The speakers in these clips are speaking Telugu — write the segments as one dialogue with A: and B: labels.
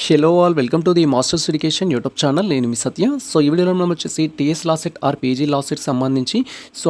A: Hello all welcome to the masters education YouTube channel. నేను మీ సత్య. సో ఈ వీడియోలో మనం వచ్చేసి TS law set or PG law set సంబంధించి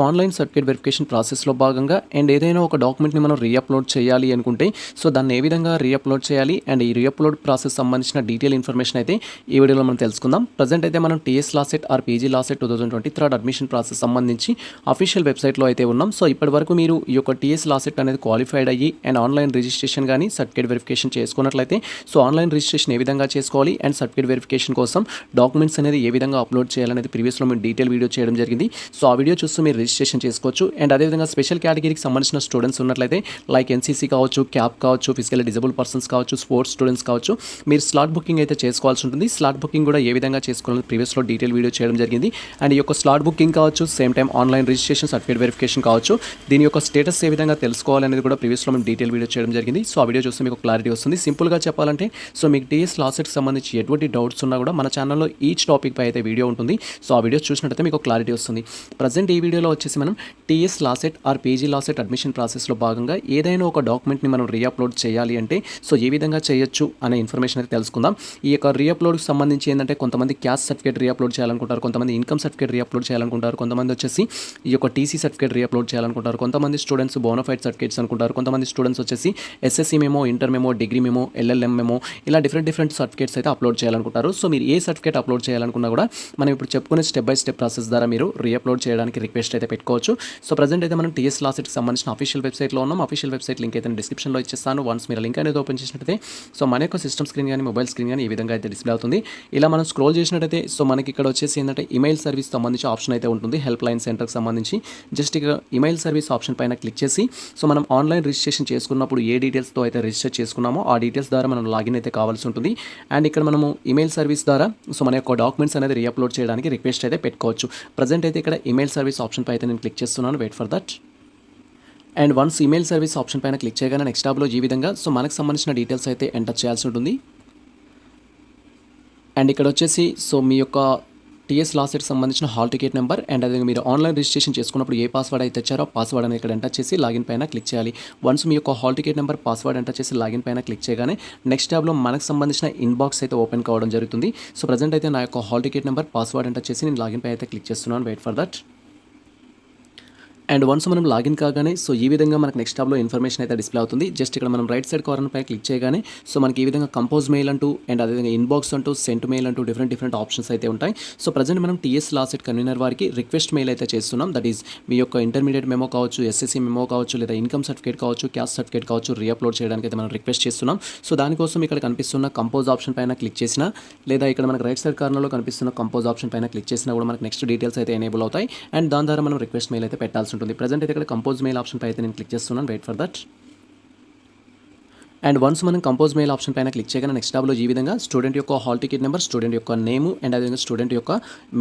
A: ఆన్లైన్ సర్టిఫికేట్ వెరిఫికేషన్ ప్రాసెస్లో భాగంగా అండ్ ఏదైనా ఒక డాక్యుమెంట్ని మనం రీఅప్లోడ్ చేయాలి అనుకుంటే దాన్ని ఏ విధంగా రీఅప్లోడ్ చేయాలి అండ్ ఈ రీఅప్లోడ్ ప్రాసెస్ సంబంధించిన డీటెయిల్ ఇన్ఫర్మేషన్ అయితే ఈ వీడియోలో మనం తెలుసుకుందాం. ప్రజెంట్ అయితే మనం TS law set or PG law set 2023 admission process సంబంధించి అఫీషియల్ వెబ్సైట్లో అయితే ఉన్నాం. సో ఇప్పటి వరకు మీరు ఈ యొక్క టీఎస్ లా సెట్ అనేది క్వాలిఫైడ్ అయ్యి అండ్ ఆన్లైన్ రిజిస్ట్రేషన్ కానీ సర్టిఫికేట్ వెరిఫికేషన్ చేసుకున్నట్లయితే ఆన్లైన్ రిజిస్ట్రేషన్ ఏ విధంగా చేసుకోవాలి అండ్ సర్టిఫికేట్ వెరిఫికేషన్ కోసం డాక్యుమెంట్స్ అనేది ఏ విధంగా అప్లోడ్ చేయాలనేది ప్రీవియస్లో మేము డీటెయిల్ వీడియో చేయడం జరిగింది. సో ఆ వీడియో చూస్తూ మీరు రిజిస్ట్రేషన్ చేసుకోవచ్చు. అండ్ అదేవిధంగా స్పెషల్ కేటగిరీకి సంబంధించిన స్టూడెంట్స్ ఉన్నట్లయితే లైక్ ఎన్సీసీ కావచ్చు, క్యాప్ కావచ్చు, ఫిజికల్ డిజబుల్ పర్సన్స్ కావచ్చు, స్పోర్ట్స్ స్టూడెంట్స్ కావచ్చు, మీరు స్లాట్ బుకింగ్ అయితే చేసుకోవాల్సి ఉంటుంది. స్లాట్ బుకింగ్ కూడా ఏ విధంగా చేసుకోవాలని ప్రీవియస్లో డీటెయిల్ వీడియో చేయడం జరిగింది. అండ్ ఈ యొక్క స్లాట్ బుకింగ్ కావచ్చు, same time online registration certificate verification కావచ్చు, దీని యొక్క స్టేటస్ ఏ విధంగా తెలుసుకోవాలనేది కూడా ప్రీవియస్లో మేము డీటెయిల్ వీడియో చేయడం జరిగింది. సో ఆ వీడియో చూస్తే మీకు క్లారిటీ వస్తుంది. సింపుల్గా చెప్పాలంటే మీకు టీఎస్ లా సెట్కి సంబంధించి ఎటువంటి డౌట్స్ ఉన్నా కూడా మన ఛానల్లో ఈచ్ టాపిక్ పై అయితే వీడియో ఉంటుంది. సో ఆ వీడియో చూసినట్టయితే మీకు క్లారిటీ వస్తుంది. ప్రజెంట్ ఈ వీడియోలో వచ్చేసి మనం TS law set or PG law set admission ప్రాసెస్లో భాగంగా ఏదైనా ఒక డాక్యుమెంట్ని మనం రీఅప్లోడ్ చేయాలి అంటే ఏ విధంగా చేయొచ్చు అనే ఇన్ఫర్మేషన్ అయితే తెలుసుకుందాం. ఈ యొక్క రీఅప్లోడ్కి సంబంధించి ఏంటంటే కొంతమంది క్యాస్ట్ సర్టిఫికేట్ రీఅప్లోడ్ చేయాలనుకుంటారు, కొంతమంది ఇన్కమ్ సర్టిఫికేట్ రీఅప్లోడ్ చేయాలనుకుంటారు, కొంతమంది వచ్చేసి ఈ యొక్క టీసీ సర్టిఫికేట్ రీఅప్లోడ్ చేయాలనుకుంటారు, కొంతమంది స్టూడెంట్స్ బోనఫైడ్ సర్టిఫికేట్స్ అనుకుంటారు, కొంతమంది స్టూడెంట్స్ వచ్చేసి SSC memo, inter memo, degree memo, LLM memo, ఇలా డిఫరెంట్ సర్టిఫికేట్స్ అయితే అప్లోడ్ చేయాలనుకుంటారు. సో మీరు ఏ సర్టిఫికేట్ అప్లోడ్ చేయాలనుకున్నా కూడా మనం ఇప్పుడు చెప్పుకునే స్టెప్ బై స్టెప్ ప్రాసెస్ ద్వారా మీరు రీఅప్లోడ్ చేయడానికి రిక్వెస్ట్ అయితే పెట్టుకోవచ్చు. సో ప్రజెంట్ అయితే మనం టీఎస్ లా సెట్కి సంబంధించిన అఫీషియల్ వెబ్సైట్లో ఉన్నాం. అఫీషియల్ వెబ్సైట్ లింక్ అయితే డిస్క్రిప్షన్లో ఇచ్చేస్తాను. వన్స్ మీరు లింక్ అనేది ఓపెన్ చేసినట్టయితే మన యొక్క సిస్టమ్ స్క్రీన్ కానీ మొబైల్ స్క్రీన్ కానీ ఈ విధంగా అయితే డిస్ప్లే అవుతుంది. ఇలా మనం స్క్రోల్ చేసినట్టయితే మనకి ఇక్కడ వచ్చేసి ఏంటంటే ఇమెయిల్ సర్వీస్ సంబంధించి ఆప్షన్ అయితే ఉంటుంది. హెల్ప్ లైన్ సెంటర్కి సంబంధించి జస్ట్ ఇక్కడ ఇమెయిల్ సర్వీస్ ఆప్షన్ పైన క్లిక్ చేసి మనం ఆన్లైన్ రిజిస్ట్రేషన్ చేసుకున్నప్పుడు ఏ డీటెయిల్స్తో అయితే రిజిస్టర్ చేసుకున్నామో ఆ డీటెయిల్స్ ద్వారా మనం లాగిన్ అయితే కావాల్సి ఉంటుంది. అండ్ ఇక్కడ మనము ఇమెయిల్ సర్వీస్ ద్వారా మన యొక్క డాక్యుమెంట్స్ అనేది రీఅప్లోడ్ చేయడానికి రిక్వెస్ట్ అయితే పెట్టుకోవచ్చు. ప్రజెంట్ అయితే ఇక్కడ ఇమెయిల్ సర్వీస్ ఆప్షన్ పై అయితే నేను క్లిక్ చేస్తున్నాను. Wait for that. And once email service option పైన క్లిక్ చేయగానే నెక్స్ట్ టాబ్లో ఈ విధంగా మనకు సంబంధించిన డీటెయిల్స్ అయితే ఎంటర్ చేయాల్సి ఉంటుంది. అండ్ ఇక్కడ వచ్చేసి మీ యొక్క టీఎస్ లా సెట్ సంబంధించిన హాల్ టికెట్ నెంబర్ అండ్ అదే మీరు ఆన్లైన్ రిజిస్ట్రేషన్ చేసుకున్నప్పుడు ఏ పాస్వర్డ్ అయితే ఇచ్చారో పాస్వర్డ్ అనేది ఇక్కడ ఎంటర్ చేసి లాగిన్ పైన క్లిక్ చేయాలి. వన్స్ మీ యొక్క hall ticket number password enter చేసి లాగిన్ పైన క్లిక్ చేయగానే నెక్స్ట్ ట్యాబ్లో మనకు సంబంధించిన ఇన్బాక్స్ అయితే ఓపెన్ కావడం జరుగుతుంది. సో ప్రజెంట్ అయితే నా యొక్క hall ticket number password enter చేసి నేను లాగిన్ పై అయితే క్లిక్ చేస్తున్నాను. Wait for that. And once మనం లాగిన్ కాగానే ఈ విధంగా మనకు నెక్స్ట్ టాబ్లో ఇన్ఫర్మేషన్ అయితే డిస్ప్లే అవుతుంది. జస్ట్ ఇక్కడ మనం రైట్ సైడ్ కార్నర్ పై క్లిక్ చేయగానే మనకి ఈ విధంగా కంపోజ్ మెయిల్ అంటూ అండ్ అదేవిధంగా ఇన్బాక్స్ అంటూ సెంట్ మెయిల్ అంటూ డిఫరెంట్ ఆప్షన్స్ అయితే ఉంటాయి. సో ప్రజెంట్ మనం టీఎస్ లా సెట్ కన్వీనర్ వారికి రిక్వెస్ట్ మెయిల్ అయితే చేస్తున్నాం. దట్ ఈస్ మీ యొక్క ఇంటర్మీడియట్ మెమో కావచ్చు, ఎస్ఎస్సీ మెమో కావచ్చు, లేదా ఇన్కమ్ సర్టిఫికేట్ కావచ్చు, క్యాస్ట్ సర్టిఫికేట్ కావచ్చు రీఅప్లోడ్ చేయడానికి అయితే మనం రిక్వెస్ట్ చేస్తున్నాం. సో దానికోసం ఇక్కడ కనిపిస్తున్న కంపోజ్ ఆప్షన్ పైన క్లిక్ చేసినా లేదా ఇక్కడ మనకు రైట్ సైడ్ కార్నర్లో కనిపిస్తున్న కంపోజ్ ఆప్షన్ పైన క్లిక్ చేసినా కూడా మనకు నెక్స్ట్ డీటెయిల్స్ అయితే ఎనేబుల్ అవుతాయి. అండ్ దాని ద్వారా మనం రిక్వెస్ట్ మెయిల్ అయితే పెట్టాల్సి ఉంటుంది. ప్రజెంట్ అయితే ఇక్కడ కంపోజ్ మెయిల్ ఆప్షన్ పై అయితే నేను క్లిక్ చేస్తున్నాను. Wait for that. And once మనం కంపోజ్ మెయిల్ ఆప్షన్ పైన క్లిక్ చేయగానే నెక్స్ట్ టాబ్లో ఈ విధంగా స్టూడెంట్ యొక్క హాల్ టికెట్ నెంబర్, స్టూడెంట్ యొక్క నేము అండ్ అదేవిధంగా స్టూడెంట్ యొక్క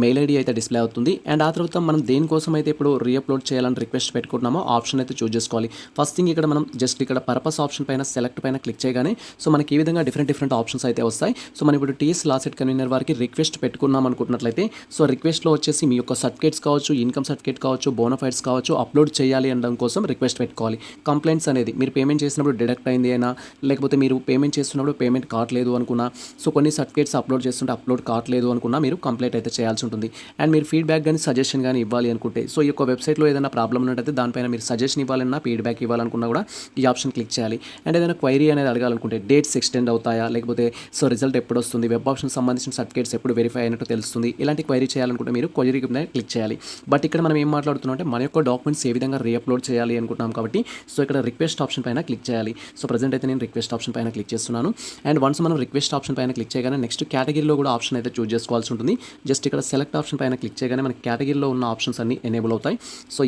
A: మెయిల్ ఐడి అయితే డిస్ప్లే అవుతుంది. అండ్ ఆ తర్వాత మనం దేనికోసం అయితే ఇప్పుడు రీఅప్లోడ్ చేయాలని రిక్వెస్ట్ పెట్టుకుంటున్నామో ఆప్షన్ అయితే చూస్ చేసుకోవాలి. ఫస్ట్ థింగ్ ఇక్కడ మనం జస్ట్ ఇక్కడ పర్పస్ ఆప్షన్ పైన సెలెక్ట్ పైన క్లిక్ చేయగానే మనకి ఈ విధంగా డిఫరెంట్ ఆప్షన్స్ అయితే వస్తాయి. మనం ఇప్పుడు టీఎస్ లా సెట్ కన్వీనర్ వారికి రిక్వెస్ట్ పెట్టుకున్నాం అనుకుంటున్నట్లయితే రిక్వెస్ట్లో వచ్చేసి మీ యొక్క సర్టిఫికేట్స్ కావచ్చు, ఇన్కమ్ సర్టిఫికేట్ కావచ్చు, బోనఫైడ్స్ కావచ్చు అప్లోడ్ చేయాలి అనడం కోసం రిక్వెస్ట్ పెట్టుకోవాలి. కంప్లైంట్స్ అనేది మీరు పేమెంట్ చేసినప్పుడు డిడక్ట్ అయింది అయినా లేకపోతే మీరు పేమెంట్ చేస్తున్నప్పుడు పేమెంట్ కావట్లేదు అనుకున్నా, కొన్ని సర్టిఫికేట్స్ అప్లోడ్ చేస్తుంటే అప్లోడ్ కావట్లేదు అనుకున్నా మీరు కంప్లైంట్ అయితే చేయాల్సి ఉంటుంది. అండ్ మీరు ఫీడ్బ్యాక్ కానీ సజెషన్ కానీ ఇవ్వాలి అనుకుంటే ఈ యొక్క వెబ్సైట్లో ఏదైనా ప్రాబ్లం ఉన్నట్టయితే దానిపైన మీరు సజెషన్ ఇవ్వాలన్నా ఫీడ్బ్యాక్ ఇవ్వాలనుకున్నా కూడా ఈ ఆప్షన్ క్లిక్ చేయాలి. అండ్ ఏదైనా క్వైరీ అనేది అడగాలనుకుంటే డేట్స్ ఎక్స్టెండ్ అవుతాయా, లేకపోతే రిజల్ట్ ఎప్పుడు వస్తుంది, వెబ్ ఆప్షన్ సంబంధించిన సర్టిఫికేట్స్ ఎప్పుడు వెరిఫై అయినట్టు తెలుస్తుంది, ఇలాంటి క్వైరీ చేయాలనుకుంటే మీరు క్వైరీ క్లిక్ చేయాలి. బట్ ఇక్కడ మనం ఏం మాట్లాడుతున్నాం అంటే మన యొక్క డాక్యుమెంట్స్ ఏ విధంగా రీఅప్లోడ్ చేయాలి అనుకుంటున్నాం కాబట్టి ఇక్కడ రిక్వెస్ట్ ఆప్షన్ పైన క్లిక్ చేయాలి. ప్రజెంట్ అయితే నేను రిక్వెస్ట్ ఆప్షన్ పైన క్లిక్ చేస్తున్నాను. అండ్ వన్స్ మనం రిక్వెస్ట్ ఆప్షన్ పైన క్లిక్ చేయగానే నెక్స్ట్ కేటగిరీలో కూడా ఆప్షన్ అయితే చూస్ చేసుకోవాల్సి ఉంటుంది. జస్ట్ ఇక్కడ సెలెక్ట్ ఆప్షన్ పైన క్లిక్ చేయగానే మనకి కేటగిరీలో ఉన్న ఆప్షన్స్ అన్ని ఎనేబుల్ అవుతాయి.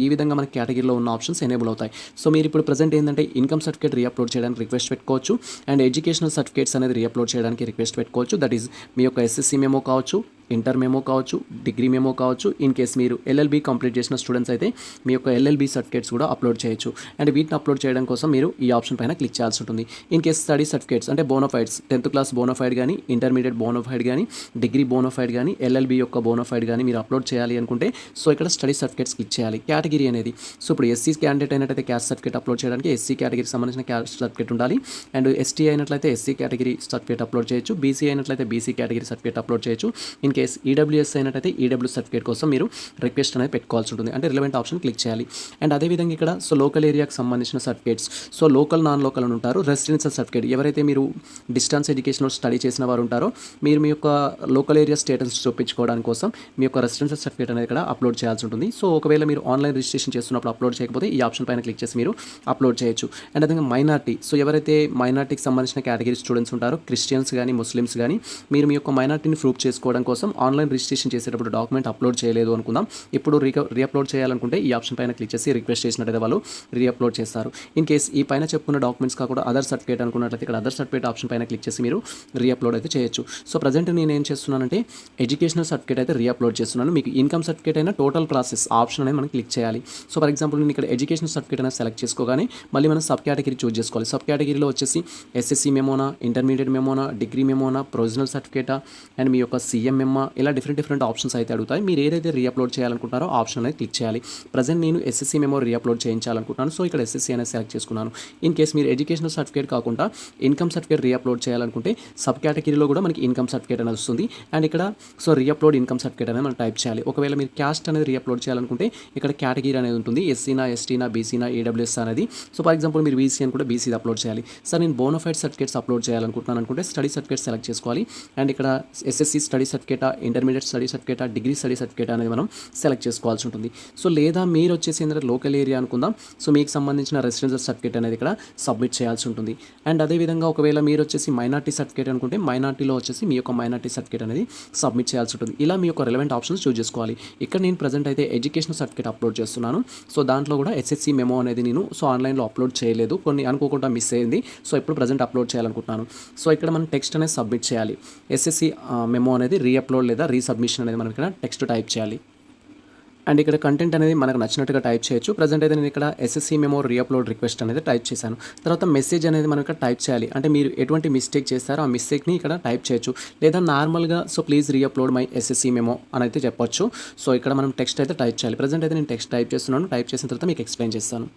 A: ఈ విధంగా మనకి కేటగిరీలో ఉన్న ఆప్షన్స్ ఎనేబుల్ అవుతాయి. మీరు ఇప్పుడు ప్రజెంట్ ఏంటంటే ఇన్కమ్ సర్టిఫికేట్ రీఅప్లోడ్ చేయడానికి రిక్వెస్ట్ పెట్టుకోవచ్చు. అండ్ ఎడ్యుకేషనల్ సర్టిఫికేట్స్ అనేది రీఅప్లోడ్ చేయడానికి రిక్వెస్ట్ పెట్టుకోవచ్చు. దట్ ఈస్ మీ యొక్క ఎస్ఎస్సీ మెమో కావచ్చు, ఇంటర్ మెమో కావచ్చు, డిగ్రీ మెమో కావచ్చు. ఇన్ కేస్ మీరు ఎల్ఎల్బి కంప్లీట్ చేసిన స్టూడెంట్స్ అయితే మీ యొక్క ఎల్ఎల్బి సర్టిఫికేట్స్ కూడా అప్లోడ్ చేయొచ్చు. అండ్ వీటిని అప్లోడ్ చేయడం కోసం మీరు ఈ ఆప్షన్ పైన క్లిక్ చేయాల్సి ఉంటుంది. ఇన్ కేస్ స్టడీ సర్టిఫికేట్స్ అంటే బోనోఫైడ్స్ 10th క్లాస్ బోనోఫైడ్ కానీ, ఇంటర్మీడియట్ బోనోఫైడ్ కానీ, డిగ్రీ బోనోఫైడ్ కానీ, ఎల్ఎల్బి యొక్క బోనోఫైడ్ కానీ మీరు అప్లోడ్ చేయాలి అనుకుంటే సో ఇక్కడ స్టడీ సర్టిఫికేట్స్ క్లిక్ చేయాలి. కేటగిరీ అనేది సో ఇప్పుడు ఎస్సీ క్యాండిడేట్ అయినట్లయితే క్యాస్ట్ సర్టిఫికేట్ అప్లోడ్ చేయడానికి ఎస్సీ కేటగిరీకి సంబంధించిన క్యాస్ట్ సర్టిఫికేట్ ఉండాలి. అండ్ ఎస్టీ అయినట్లయితే ఎస్సీ కేటగిరీ సర్టిఫికేట్ అప్లోడ్ చేయొచ్చు. బీసీ అయినట్లయితే బీసీ కేటగిరీ సర్టిఫికేట్ అప్లోడ్ చేయొచ్చు. ఇన్ కేస్ ఈడబ్ల్యూఎస్ అయినట్లయితే ఈడబ్ల్యూ సర్టిఫికేట్ కోసం మీరు రిక్వెస్ట్ అనేది పెట్టుకోవాల్సి ఉంటుంది. అంటే రిలవెంట్ ఆప్షన్ క్లిక్ చేయాలి. అండ్ అదేవిధంగా ఇక్కడ సో లోకల్ ఏరియాకి సంబంధించిన certificates so local non local అని ఉంటారు. రెసిడెన్షియల్ సర్టిఫికేట్ ఎవరైతే మీరు డిస్టెన్స్ ఎడ్యుకేషన్ స్టడీ చేసిన వారు ఉంటారో మీరు మీ యొక్క లోకల్ ఏరియా స్టేటస్ చూపించుకోవడానికి కోసం మీ యొక్క రెసిడెన్షియల్ సర్టిఫికేట్ అనేది ఇక్కడ అప్లోడ్ చేయాల్సి ఉంటుంది. సో ఒకవేళ మీరు ఆన్లైన్ రిజిస్ట్రేషన్ చేస్తున్నప్పుడు అప్లోడ్ చేయకపోతే ఈ ఆప్షన్ పైన క్లిక్ చేసి మీరు అప్లోడ్ చేయొచ్చు. అండ్ అదేవిధంగా మైనార్టీ సో ఎవరైతే మైనార్టీకి సంబంధించిన కేటగిరీ స్టూడెంట్స్ ఉంటారో క్రిస్టియన్స్ కానీ ముస్లిమ్స్ కానీ మీరు మీ యొక్క మైనార్టీని ప్రూఫ్ చేసుకోవడం కోసం ఆన్లైన్ రిజిస్ట్రేషన్ చేసేటప్పుడు డాక్యుమెంట్ అప్లోడ్ చేయలేదు అనుకుందాం. ఇప్పుడు రీఅప్లోడ్ చేయాలనుకుంటే ఈ ఆప్షన్ పైన క్లిక్ చేసి రిక్వెస్ట్ చేసినట్లయితే వాళ్ళు రీఅప్లోడ్ చేస్తారు. ఇన్ కేస్ ఈ పైన చెప్పుకున్న డాక్యుమెంట్స్ కాకుండా అదర్ సర్టిఫికేట్ అనుకున్నట్లయితే ఇక్కడ అదర్ సర్టిఫికేట్ ఆప్షన్ పైన క్లిక్ చేసి మీరు రీఅప్లోడ్ అయితే చేయొచ్చు. సో ప్రజెంట్ నేను ఏం చేస్తున్నానంటే ఎడ్యుకేషనల్ సర్టిఫికేట్ అయితే రీఅప్లోడ్ చేస్తున్నాను. మీకు ఇన్కమ్ సర్టిఫికేట్ అయినా టోటల్ ప్రాసెస్ ఆప్షన్ అనేది మనం క్లిక్ చేయాలి. సో ఫర్ ఎగ్జాంపుల్ నేను ఇక్కడ ఎడ్యుకేషనల్ సర్టిఫికేట్ అనేది సెలెక్ట్ చేసుకోగానే మళ్ళీ మనం సబ్ కేటగిరీ చూస్ చేసుకోవాలి. సబ్ కేటగిరీలో వచ్చేసి ఎస్ఎస్సి మెమోనా, ఇంటర్మీడియట్ మెమోనా, డిగ్రీ మెమోనా, ప్రొవిజనల్ సర్టిఫికేటా అండ్ మీ యొక్క సిఎంఎంఆ ఇలా డిఫరెంట్ ఆప్షన్స్ అయితే అడుగుతాయి. మీరు ఏదైతే రీఅప్లోడ్ చేయాలనుకుంటారో ఆప్షన్ అనేది క్లిక్ చేయాలి. ప్రజెంట్ నేను ఎస్ఎస్సి మెమో రీఅప్లోడ్ చేయించాలనుకుంటున్నాను. సో ఇక్కడ ఎస్ఎస్సి అనేది సెలెక్ట్ చేసుకున్నాను. ఇన్ కేస్ మీరు ఎడ్యుకేషనల్ సర్టిఫికేట్ కాకుండా ఇన్కమ్ సర్టిఫికేట్ రీఅప్లోడ్ చేయాలనుకుంటే సబ్ కేటగిరీలో కూడా మనకి ఇన్కమ్ సర్టిఫికేట్ అనేది వస్తుంది. అండ్ ఇక్కడ సో రీఅప్లోడ్ ఇన్కమ్ సర్టిఫికేట్ అనేది మనం టైప్ చేయాలి. ఒకవేళ మీరు క్యాస్ట్ అనేది రీఅప్లోడ్ చేయాలనుకుంటే ఇక్కడ కేటగిరీ అనేది ఉంటుంది. ఎస్సీనా, ఎస్టీనా, బీసీనా, ఈడబ్ల్యూఎస్ అనేది. సో ఫర్ ఎగ్జాంపుల్ మీరు బీసీ అని కూడా బీసీ అప్లోడ్ చేయాలి. సార్ నేను బోనోఫైడ్ సర్టిఫికేట్స్ అప్లోడ్ చేయాలనుకుంటున్నాను అనుకుంటే స్టడీ సర్టిఫికేట్ సెలెక్ట్ చేసుకోవాలి. అండ్ ఇక్కడ ఎస్ఎస్సి స్టడీ సర్టిఫికేటా, ఇంటర్మీడియట్ స్టడీ సర్టిఫికేటా, డిగ్రీ స్టడీ సర్టిఫికేట్ అనేది మనం సెలెక్ట్ చేసుకోవాల్సి ఉంటుంది. సో లేదా మీరు వచ్చేసి ఏంటంటే లోకల్ ఏరియా అనుకుందాం. సో మీకు సంబంధించిన రెసిడెన్షియల్ సర్టిఫికేట్ అనేది ఇక్కడ సబ్మిట్ చేయాల్సి ఉంటుంది. అండ్ అదేవిధంగా ఒకవేళ మీరు వచ్చేసి మైనార్టీ సర్టిఫికేట్ అనుకుంటే మైనార్టీలో వచ్చేసి మీ యొక్క మైనార్టీ సర్టిఫికేట్ అనేది సబ్మిట్ చేయాల్సి ఉంటుంది. ఇలా మీ యొక్క రిలవెంట్ ఆప్షన్స్ చూస్ చేసుకోవాలి. ఇక్కడ నేను ప్రజెంట్ అయితే ఎడ్యుకేషన్ సర్టిఫికేట్ అప్లోడ్ చేస్తున్నాను. సో దాంట్లో కూడా ఎస్ఎస్సి మెమో అనేది నేను సో ఆన్లైన్లో అప్లోడ్ చేయలేదు, కొన్ని అనుకోకుండా మిస్ అయింది. సో ఇప్పుడు ప్రజెంట్ అప్లోడ్ చేయాలనుకుంటున్నాను. సో ఇక్కడ మనం టెక్స్ట్ అనేది సబ్మిట్ చేయాలి. ఎస్ఎస్సి మెమో అనేది రీఅప్లోడ్ లేదా రీసబ్మిషన్ అనేది మనం ఇక్కడ టెక్స్ట్ టైప్ చేయాలి. అండ్ ఇక్కడ కంటెంట్ అనేది మనకు నచ్చినట్టుగా టైప్ చేయొచ్చు. ప్రజెంట్ అయితే నేను ఇక్కడ ఎస్ఎస్సి మెమో రీఅప్లోడ్ రిక్వెస్ట్ అనేది టైప్ చేశాను. తర్వాత మెసేజ్ అనేది మనం ఇక్కడ టైప్ చేయాలి. అంటే మీరు ఎటువంటి మిస్టేక్ చేస్తారో ఆ మిస్టేక్ని ఇక్కడ టైప్ చేయొచ్చు. లేదా నార్మల్గా so please re-upload my SSC memo అని అయితే చెప్పొచ్చు. సో ఇక్కడ మనం టెక్స్ట్ అయితే టైప్ చేయాలి. ప్రజెంట్ అయితే నేను టెక్స్ట్ టైప్ చేస్తున్నాను. టైప్ చేసిన తర్వాత మీకు ఎక్స్ప్లెయిన్ చేస్తాను.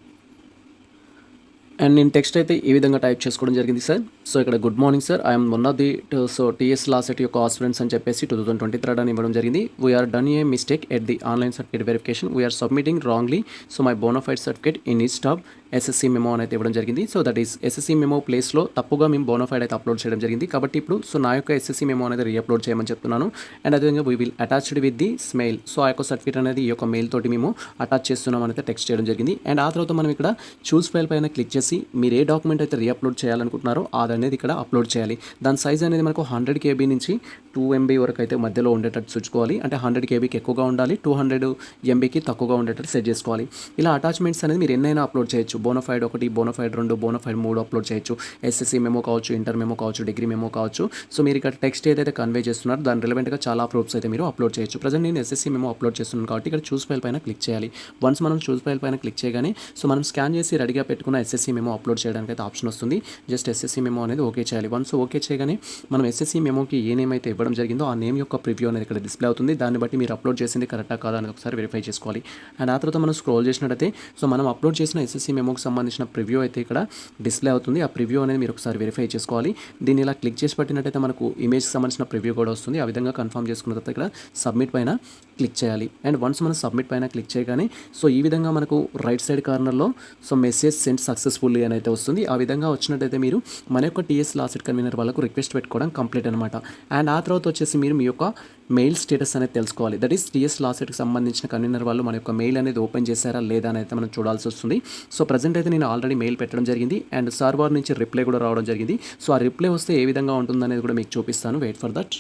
A: అండ్ నేను టెక్స్ట్ అయితే ఈ విధంగా టైప్ చేసుకోవడం జరిగింది సార్. సో ఇక్కడ good morning sir, I'm one of the so TS LAWCET యొక్క ఆస్పిరెంట్స్ అని చెప్పేసి 2023 అని ఇవ్వడం జరిగింది. We are done a mistake at the online certificate verification, we are submitting wrongly so my bonafide certificate instead of SSC memo అని అయితే ఇవ్వడం జరిగింది. So that is SSC memo ప్లేస్లో తప్పుగా మేము బోనోఫైడ్ అయితే అప్లోడ్ చేయడం జరిగింది. కాబట్టి ఇప్పుడు సో నా యొక్క ఎస్ఎస్సి మెమో అనేది రీఅప్లోడ్ చేయమని చెప్తున్నాను. అండ్ అదేవిధంగా we will attached with the mail. So ఆ యొక్క సర్టిఫికేట్ అనేది ఈ యొక్క మెయిల్ తోటి మేము అటాచ్ చేస్తున్నాం అయితే టెక్స్ట్ చేయడం జరిగింది. అండ్ ఆ తర్వాత మనం ఇక్కడ చూస్ ఫైల్ పైన క్లిక్ చేసి మీరు ఏ డాక్యుమెంట్ అయితే రీఅప్లోడ్ చేయాలనుకుంటున్నారో అది అనేది ఇక్కడ అప్లోడ్ చేయాలి. దాని సైజ్ అనేది మనకు 100 KB నుంచి 2 MB వరకు అయితే మధ్యలో ఉండేటట్టు చూసుకోవాలి. అంటే 100 KBకి ఎక్కువగా ఉండాలి, 200 MBకి తక్కువగా ఉండేటట్టు సెట్ చేసుకోవాలి. ఇలా అటాచ్మెంట్స్ అనేది మీరు ఎన్నైనా అప్లోడ్ చేయొచ్చు. బోనోఫైడ్ 1, బోనోఫైడ్ 2, బోనోఫైడ్ 3 అప్లోడ్ చేయొచ్చు. ఎస్ఎస్సి మెమో కావచ్చు, ఇంటర్ మెమో కావచ్చు, డిగ్రీ మెమో కావచ్చు. సో మీరు ఇక్కడ టెక్స్ట్ ఏదైతే కన్వే చేస్తున్నారో దాని రిలవెంట్గా చాలా ప్రూఫ్స్ అయితే మీరు అప్లోడ్ చేయొచ్చు. ప్రజెంట్ నేను ఎస్ఎస్సి మెమో అప్లోడ్ చేస్తున్నాను కాబట్టి ఇక్కడ చూస్ ఫైల్ పైన క్లిక్ చేయాలి. వన్స్ మనం చూస్ ఫైల్ పైన క్లిక్ చేయగానే సో మనం స్కాన్ చేసి రెడీగా పెట్టుకున్న ఎస్ఎస్సి మెమో అప్లోడ్ చేయడానికి అయితే ఆప్షన్ వస్తుంది. జస్ట్ ఎస్ఎస్సి మెమో అనేది ఓకే చేయాలి. వన్స్ ఓకే చేయగానే మనం ఎస్ఎస్సి మెమోకి ఏ నేమ్ అయితే ఇవ్వడం జరిగిందో ఆ నేమ్ యొక్క ప్రివ్యూ అనేది ఇక్కడ డిస్ప్లే అవుతుంది. దాన్ని బట్టి మీరు అప్లోడ్ చేసింది కరెక్టా కాదా అనేది ఒకసారి వెరిఫై చేసుకోవాలి. అండ్ ఆ తర్వాత మనం స్క్రోల్ చేసినట్టయితే సో మనం అప్లోడ్ చేసిన ఎస్ఎస్సి మెమోకి సంబంధించిన ప్రివ్యూ అయితే ఇక్కడ డిస్ప్లే అవుతుంది. ఆ ప్రివ్యూ అనేది మీరు ఒకసారి వెరిఫై చేసుకోవాలి. దీన్ని ఇలా క్లిక్ చేసి పట్టినట్టయితే మనకు ఇమేజ్కి సంబంధించిన ప్రివ్యూ కూడా వస్తుంది. ఆ విధంగా కన్ఫర్మ్ చేసుకున్న తర్వాత ఇక్కడ సబ్మిట్ పైన క్లిక్ చేయాలి. అండ్ వన్స్ మనం సబ్మిట్ పైన క్లిక్ చేయగానే సో ఈ విధంగా మనకు రైట్ సైడ్ కార్నర్లో సో మెసేజ్ సెండ్ సక్సెస్ఫుల్లీ అని అయితే వస్తుంది. ఆ విధంగా వచ్చినట్టయితే మీరు మన యొక్క టీఎస్ లాసెట్ కన్వీనర్ వాళ్ళకు రిక్వెస్ట్ పెట్టుకోవడం కంప్లీట్ అనమాట. అండ్ ఆ తర్వాత వచ్చేసి మీరు మీ యొక్క మెయిల్ స్టేటస్ అనేది తెలుసుకోవాలి. దట్ ఈస్ టీఎస్ లాసెట్కి సంబంధించిన కన్వీనర్ వాళ్ళు మన యొక్క మెయిల్ అనేది ఓపెన్ చేశారా లేదా అని అయితే మనం చూడాల్సి వస్తుంది. సో ప్రజెంట్ అయితే నేను ఆల్రెడీ మెయిల్ పెట్టడం జరిగింది అండ్ సర్వర్ నుంచి రిప్లై కూడా రావడం జరిగింది. సో ఆ రిప్లై వస్తే ఏ విధంగా ఉంటుందనేది కూడా మీకు చూపిస్తాను. Wait for that.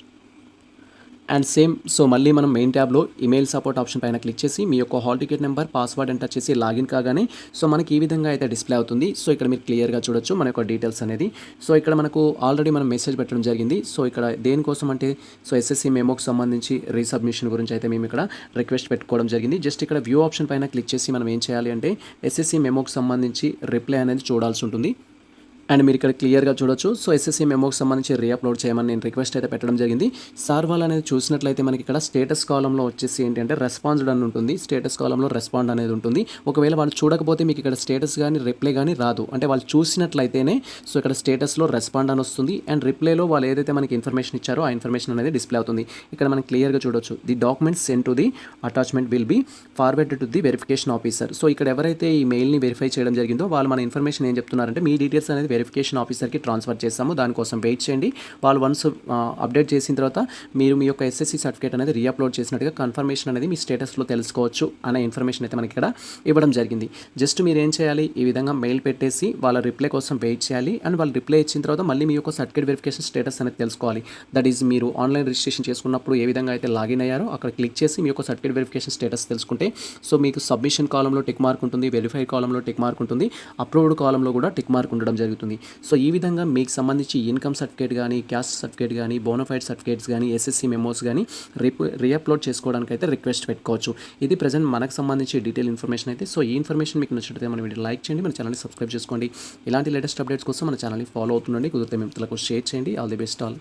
A: And same so మళ్ళీ మనం మెయిన్ ట్యాబ్లో ఈమెయిల్ సపోర్ట్ ఆప్షన్ పైన క్లిక్ చేసి మీ యొక్క hall ticket number password enter చేసి లాగిన్ కాగానే సో మనకి ఈ విధంగా అయితే డిస్ప్లే అవుతుంది. సో ఇక్కడ మీరు క్లియర్గా చూడొచ్చు మన యొక్క డీటెయిల్స్ అనేది. సో ఇక్కడ మనకు ఆల్రెడీ మనం మెసేజ్ పెట్టడం జరిగింది. సో ఇక్కడ దేనికోసం అంటే సో ఎస్ఎస్సి మెమోకి సంబంధించి రీసబ్మిషన్ గురించి అయితే మేము ఇక్కడ రిక్వెస్ట్ పెట్టుకోవడం జరిగింది. జస్ట్ ఇక్కడ వ్యూ ఆప్షన్ పైన క్లిక్ చేసి మనం ఏం చేయాలి అంటే ఎస్ఎస్సి మెమోకి సంబంధించి రిప్లై అనేది చూడాల్సి ఉంటుంది. అండ్ మీరు ఇక్కడ క్లియర్గా చూడొచ్చు. సో ఎస్ఎస్సి మెమోకి సంబంధించి రీఅప్లోడ్ చేయమని నేను రిక్వెస్ట్ అయితే పెట్టడం జరిగింది. సార్ వాళ్ళు అనేది చూసినట్లయితే మనకి ఇక్కడ స్టేటస్ కాలంలో వచ్చేసి ఏంటంటే రెస్పాన్స్డ్ అని ఉంటుంది. స్టేటస్ కాలంలో రెస్పాండ్ అనేది ఉంటుంది. ఒకవేళ వాళ్ళు చూడకపోతే మీకు ఇక్కడ స్టేటస్ కానీ రిప్లై కానీ రాదు. అంటే వాళ్ళు చూసినట్లయితేనే సో ఇక్కడ స్టేటస్లో రెస్పాండ్ అని వస్తుంది. అండ్ రిప్లైలో వాళ్ళు ఏదైతే మనకి ఇన్ఫర్మేషన్ ఇచ్చారో ఆ ఇన్ఫర్మేషన్ అనేది డిస్ప్లే అవుతుంది. ఇక్కడ మనం క్లియర్గా చూడొచ్చు. The documents send to the attachment will be forwarded to the verification officer. So ఇక్కడ ఎవరైతే ఈ మెయిల్ని వెరిఫై చేయడం జరిగిందో వాళ్ళు మన ఇన్ఫర్మేషన్ ఏం చెప్తున్నారంటే మీ డీటెయిల్స్ అనేది వెరిఫికేషన్ ఆఫీసర్కి ట్రాన్స్ఫర్ చేస్తాము, దానికోసం వెయిట్ చేయండి. వాళ్ళు వన్స్ అప్డేట్ చేసిన తర్వాత మీరు మీ యొక్క ఎస్ఎస్సి సర్టిఫికేట్ అనేది రీఅప్లోడ్ చేసినట్టుగా కన్ఫర్మేషన్ అనేది మీ స్టేటస్లో తెలుసుకోవచ్చు అనే ఇన్ఫర్మేషన్ అయితే మనకి ఇక్కడ ఇవ్వడం జరిగింది. జస్ట్ మీరు ఏం చేయాలి, ఈ విధంగా మెయిల్ పెట్టేసి వాళ్ళ రిప్లై కోసం వెయిట్ చేయాలి. అండ్ వాళ్ళు రిప్లై ఇచ్చిన తర్వాత మళ్ళీ మీ యొక్క సర్టిఫికేట్ వెరిఫికేషన్ స్టేటస్ అనేది తెలుసుకోవాలి. దట్ ఈజ్ మీరు ఆన్లైన్ రిజిస్ట్రేషన్ చేసుకున్నప్పుడు ఏ విధంగా అయితే లాగిన్ అయ్యారో అక్కడ క్లిక్ చేసి మీ యొక్క సర్టిఫికేట్ వెరిఫికేషన్ స్టేటస్ తెలుసుకుంటే సో మీకు సబ్మిషన్ కాలంలో టిక్ మార్క్ ఉంటుంది, వెరిఫై కాలంలో టిక్ మార్క్ ఉంటుంది, అప్రూవ్డ్ కాలంలో కూడా టిక్ మార్క్ ఉండడం జరుగుతుంది. సో ఈ విధంగా మీకు సంబంధించి ఇన్కమ్ సర్టిఫికేట్ కానీ, క్యాస్ట్ సర్టిఫికేట్ కానీ, బోనఫైడ్ సర్టిఫికేట్స్ కానీ, ఎస్ఎస్సి మెమోస్ కానీ రీఅప్లోడ్ చేసుకోవడానికి అయితే రిక్వెస్ట్ పెట్టుకోవచ్చు. ఇది ప్రజెంట్ మనకు సంబంధించి డీటెయిల్ ఇన్ఫర్మేషన్ అయితే. సో ఈ ఇన్ఫర్మేషన్ మీకు నచ్చినట్లయితే మన వీడియో లైక్ చేయండి, మన ఛానల్ని సబ్స్క్రైబ్ చేసుకోండి. ఇలాంటి లేటెస్ట్ అప్డేట్స్ కోసం మన ఛానల్ని ఫాలో అవుతుండండి. కుదిరితే మిత్రులకు షేర్ చేయండి. All the best all.